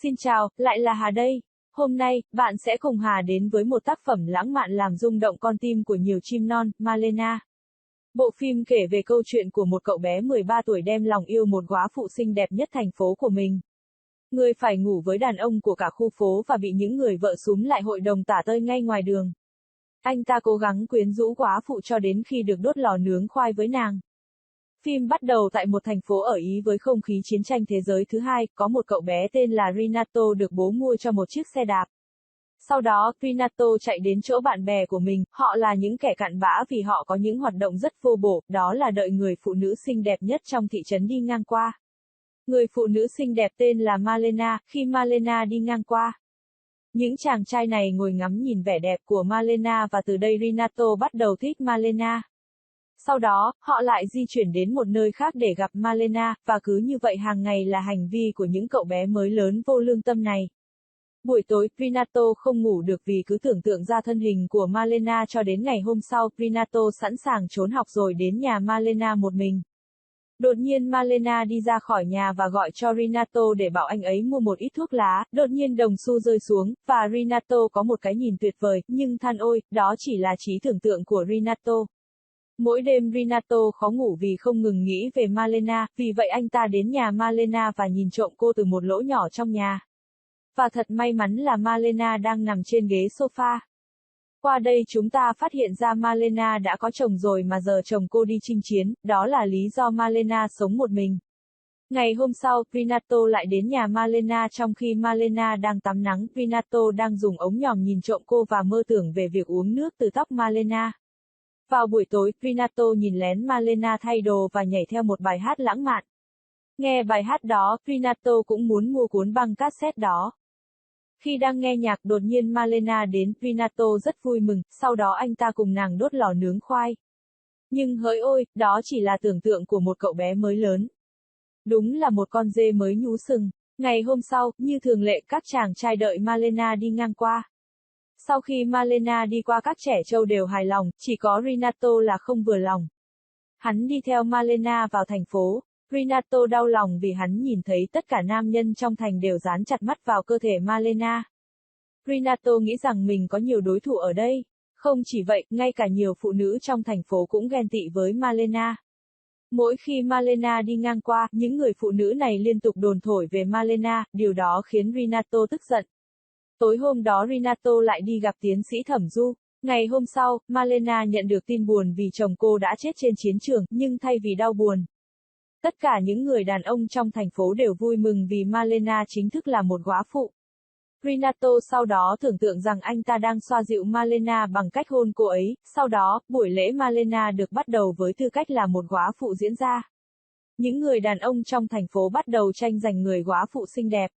Xin chào, lại là Hà đây. Hôm nay, bạn sẽ cùng Hà đến với một tác phẩm lãng mạn làm rung động con tim của nhiều chim non, Malena. Bộ phim kể về câu chuyện của một cậu bé 13 tuổi đem lòng yêu một góa phụ xinh đẹp nhất thành phố của mình. Người phải ngủ với đàn ông của cả khu phố và bị những người vợ súm lại hội đồng tả tơi ngay ngoài đường. Anh ta cố gắng quyến rũ góa phụ cho đến khi được đốt lò nướng khoai với nàng. Phim bắt đầu tại một thành phố ở Ý với không khí chiến tranh thế giới thứ hai, có một cậu bé tên là Renato được bố mua cho một chiếc xe đạp. Sau đó, Renato chạy đến chỗ bạn bè của mình, họ là những kẻ cặn bã vì họ có những hoạt động rất vô bổ, đó là đợi người phụ nữ xinh đẹp nhất trong thị trấn đi ngang qua. Người phụ nữ xinh đẹp tên là Malena, khi Malena đi ngang qua. Những chàng trai này ngồi ngắm nhìn vẻ đẹp của Malena và từ đây Renato bắt đầu thích Malena. Sau đó, họ lại di chuyển đến một nơi khác để gặp Malena, và cứ như vậy hàng ngày là hành vi của những cậu bé mới lớn vô lương tâm này. Buổi tối, Renato không ngủ được vì cứ tưởng tượng ra thân hình của Malena cho đến ngày hôm sau, Renato sẵn sàng trốn học rồi đến nhà Malena một mình. Đột nhiên Malena đi ra khỏi nhà và gọi cho Renato để bảo anh ấy mua một ít thuốc lá, đột nhiên đồng xu rơi xuống, và Renato có một cái nhìn tuyệt vời, nhưng than ôi, đó chỉ là trí tưởng tượng của Renato. Mỗi đêm Renato khó ngủ vì không ngừng nghĩ về Malena, vì vậy anh ta đến nhà Malena và nhìn trộm cô từ một lỗ nhỏ trong nhà. Và thật may mắn là Malena đang nằm trên ghế sofa. Qua đây chúng ta phát hiện ra Malena đã có chồng rồi mà giờ chồng cô đi chinh chiến, đó là lý do Malena sống một mình. Ngày hôm sau, Renato lại đến nhà Malena trong khi Malena đang tắm nắng, Renato đang dùng ống nhòm nhìn trộm cô và mơ tưởng về việc uống nước từ tóc Malena. Vào buổi tối, Renato nhìn lén Malena thay đồ và nhảy theo một bài hát lãng mạn. Nghe bài hát đó, Renato cũng muốn mua cuốn băng cassette đó. Khi đang nghe nhạc đột nhiên Malena đến, Renato rất vui mừng, sau đó anh ta cùng nàng đốt lò nướng khoai. Nhưng hỡi ôi, đó chỉ là tưởng tượng của một cậu bé mới lớn. Đúng là một con dê mới nhú sừng. Ngày hôm sau, như thường lệ các chàng trai đợi Malena đi ngang qua. Sau khi Malena đi qua các trẻ trâu đều hài lòng, chỉ có Renato là không vừa lòng. Hắn đi theo Malena vào thành phố. Renato đau lòng vì hắn nhìn thấy tất cả nam nhân trong thành đều dán chặt mắt vào cơ thể Malena. Renato nghĩ rằng mình có nhiều đối thủ ở đây. Không chỉ vậy, ngay cả nhiều phụ nữ trong thành phố cũng ghen tị với Malena. Mỗi khi Malena đi ngang qua, những người phụ nữ này liên tục đồn thổi về Malena, điều đó khiến Renato tức giận. Tối hôm đó Renato lại đi gặp tiến sĩ Thẩm Du. Ngày hôm sau, Malena nhận được tin buồn vì chồng cô đã chết trên chiến trường, nhưng thay vì đau buồn, tất cả những người đàn ông trong thành phố đều vui mừng vì Malena chính thức là một góa phụ. Renato sau đó tưởng tượng rằng anh ta đang xoa dịu Malena bằng cách hôn cô ấy, sau đó, buổi lễ Malena được bắt đầu với tư cách là một góa phụ diễn ra. Những người đàn ông trong thành phố bắt đầu tranh giành người góa phụ xinh đẹp.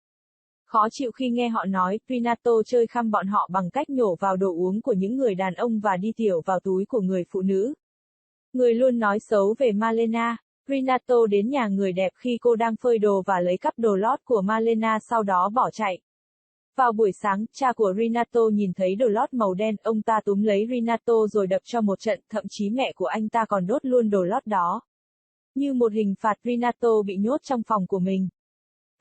Khó chịu khi nghe họ nói, Renato chơi khăm bọn họ bằng cách nhổ vào đồ uống của những người đàn ông và đi tiểu vào túi của người phụ nữ. Người luôn nói xấu về Malena. Renato đến nhà người đẹp khi cô đang phơi đồ và lấy cắp đồ lót của Malena sau đó bỏ chạy. Vào buổi sáng, cha của Renato nhìn thấy đồ lót màu đen, ông ta túm lấy Renato rồi đập cho một trận, thậm chí mẹ của anh ta còn đốt luôn đồ lót đó. Như một hình phạt, Renato bị nhốt trong phòng của mình.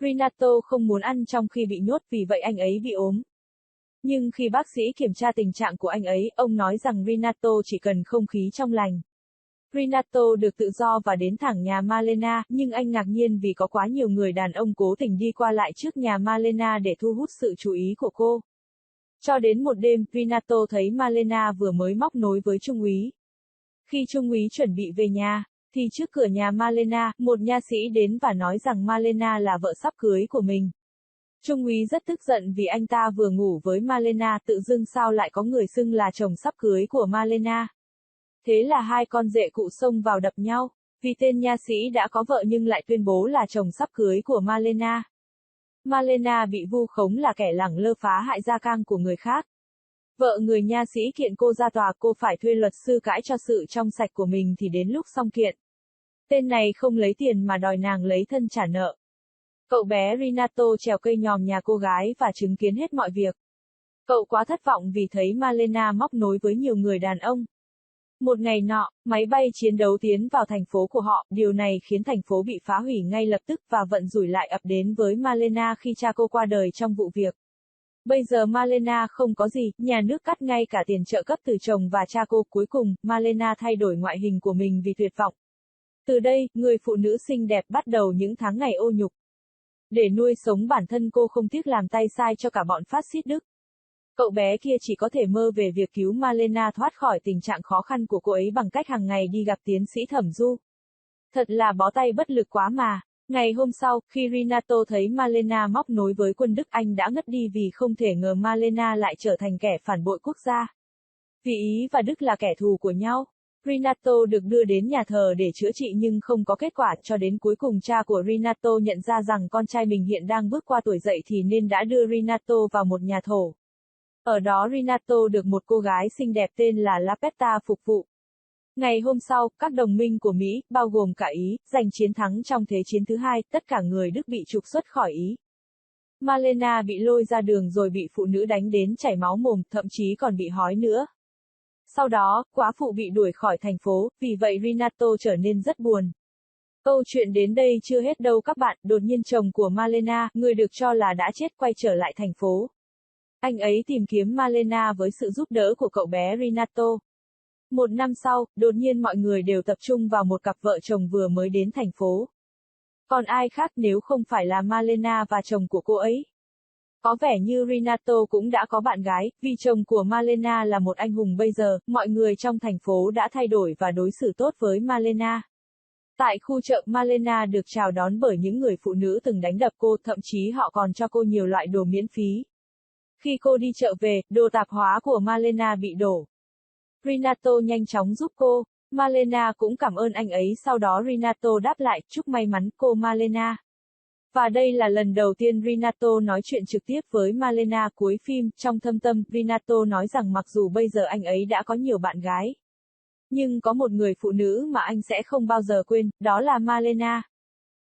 Renato không muốn ăn trong khi bị nhốt vì vậy anh ấy bị ốm. Nhưng khi bác sĩ kiểm tra tình trạng của anh ấy, ông nói rằng Renato chỉ cần không khí trong lành. Renato được tự do và đến thẳng nhà Malena, nhưng anh ngạc nhiên vì có quá nhiều người đàn ông cố tình đi qua lại trước nhà Malena để thu hút sự chú ý của cô. Cho đến một đêm, Renato thấy Malena vừa mới móc nối với trung úy. Khi trung úy chuẩn bị về nhà, thì trước cửa nhà Malena, một nha sĩ đến và nói rằng Malena là vợ sắp cưới của mình. Trung úy rất tức giận vì anh ta vừa ngủ với Malena, tự dưng sao lại có người xưng là chồng sắp cưới của Malena. Thế là hai con rể cụ xông vào đập nhau, vì tên nha sĩ đã có vợ nhưng lại tuyên bố là chồng sắp cưới của Malena. Malena bị vu khống là kẻ lẳng lơ phá hại gia cang của người khác. Vợ người nha sĩ kiện cô ra tòa, cô phải thuê luật sư cãi cho sự trong sạch của mình thì đến lúc xong kiện. Tên này không lấy tiền mà đòi nàng lấy thân trả nợ. Cậu bé Renato trèo cây nhòm nhà cô gái và chứng kiến hết mọi việc. Cậu quá thất vọng vì thấy Malena móc nối với nhiều người đàn ông. Một ngày nọ, máy bay chiến đấu tiến vào thành phố của họ, điều này khiến thành phố bị phá hủy ngay lập tức và vận rủi lại ập đến với Malena khi cha cô qua đời trong vụ việc. Bây giờ Malena không có gì, nhà nước cắt ngay cả tiền trợ cấp từ chồng và cha cô. Cuối cùng, Malena thay đổi ngoại hình của mình vì tuyệt vọng. Từ đây, người phụ nữ xinh đẹp bắt đầu những tháng ngày ô nhục. Để nuôi sống bản thân cô không tiếc làm tay sai cho cả bọn phát xít Đức. Cậu bé kia chỉ có thể mơ về việc cứu Malena thoát khỏi tình trạng khó khăn của cô ấy bằng cách hàng ngày đi gặp tiến sĩ thẩm du. Thật là bó tay bất lực quá mà. Ngày hôm sau, khi Renato thấy Malena móc nối với quân Đức, anh đã ngất đi vì không thể ngờ Malena lại trở thành kẻ phản bội quốc gia. Vì Ý và Đức là kẻ thù của nhau. Renato được đưa đến nhà thờ để chữa trị nhưng không có kết quả, cho đến cuối cùng cha của Renato nhận ra rằng con trai mình hiện đang bước qua tuổi dậy thì nên đã đưa Renato vào một nhà thổ. Ở đó Renato được một cô gái xinh đẹp tên là Lapetta phục vụ. Ngày hôm sau, các đồng minh của Mỹ, bao gồm cả Ý, giành chiến thắng trong Thế chiến thứ hai, tất cả người Đức bị trục xuất khỏi Ý. Malena bị lôi ra đường rồi bị phụ nữ đánh đến chảy máu mồm, thậm chí còn bị hói nữa. Sau đó, góa phụ bị đuổi khỏi thành phố, vì vậy Renato trở nên rất buồn. Câu chuyện đến đây chưa hết đâu các bạn, đột nhiên chồng của Malena, người được cho là đã chết, quay trở lại thành phố. Anh ấy tìm kiếm Malena với sự giúp đỡ của cậu bé Renato. Một năm sau, đột nhiên mọi người đều tập trung vào một cặp vợ chồng vừa mới đến thành phố. Còn ai khác nếu không phải là Malena và chồng của cô ấy? Có vẻ như Renato cũng đã có bạn gái, vì chồng của Malena là một anh hùng bây giờ, mọi người trong thành phố đã thay đổi và đối xử tốt với Malena. Tại khu chợ, Malena được chào đón bởi những người phụ nữ từng đánh đập cô, thậm chí họ còn cho cô nhiều loại đồ miễn phí. Khi cô đi chợ về, đồ tạp hóa của Malena bị đổ. Renato nhanh chóng giúp cô. Malena cũng cảm ơn anh ấy, sau đó Renato đáp lại, chúc may mắn cô Malena. Và đây là lần đầu tiên Renato nói chuyện trực tiếp với Malena. Cuối phim, trong thâm tâm, Renato nói rằng mặc dù bây giờ anh ấy đã có nhiều bạn gái, nhưng có một người phụ nữ mà anh sẽ không bao giờ quên, đó là Malena.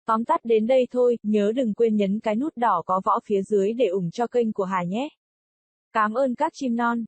Tóm tắt đến đây thôi, nhớ đừng quên nhấn cái nút đỏ có võ phía dưới để ủng cho kênh của Hà nhé. Cảm ơn các chim non.